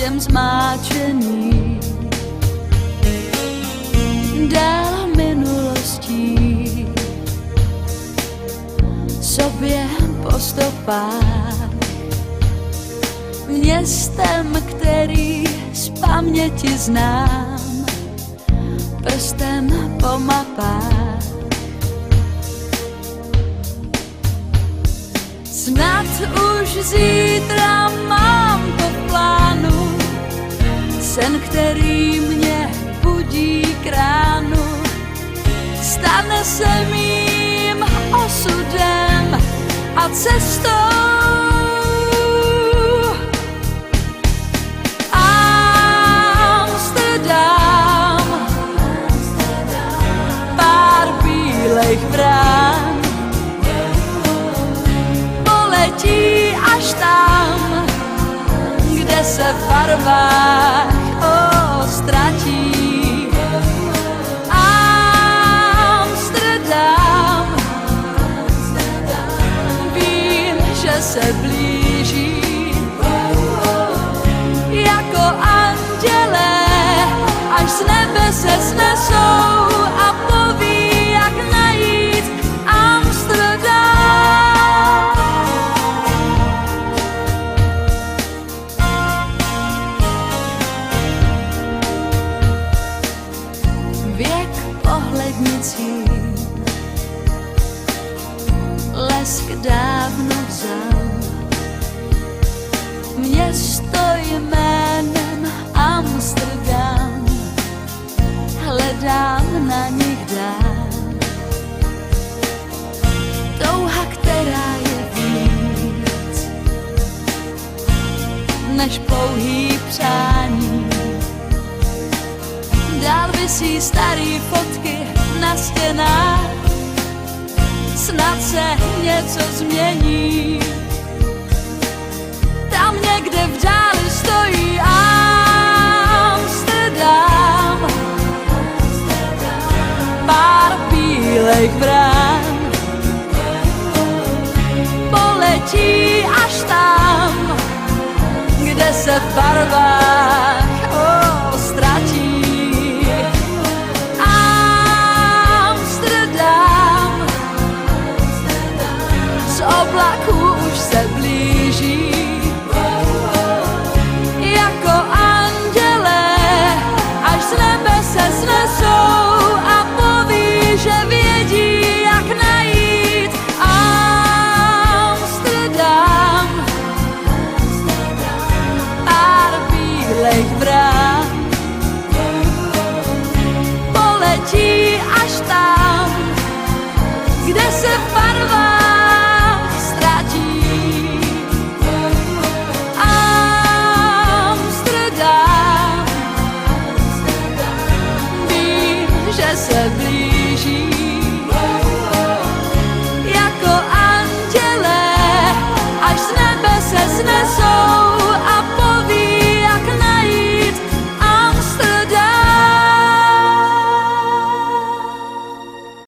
okem zmáčený, dál minulostí, sobě po stopách, městem, který z paměti znám, prstem po mapách. Snad už zítra mám to v plánu, sen, který mě budí k ránu, stane se mým osudem a cestou. Amsterdam, pár bílejch brán, poletí až tam, kde se v barvách ztratí. Amsterdam, vím, že se blíží, jako anděle, až z nebe se snesou a poví, jak najít Amsterdam. Věk pohlednicí lesk dávno vzal, město jménem Amsterdam, hledám na nich dál. Touha, která je víc než pouhý přání. Dál visí starý fotky na stěnách, snad se něco změní. Tam někde v dáli stojí Amsterdam, pár bílejch brán, poletí až tam, kde se v barvách ztratí. Z oblaků už se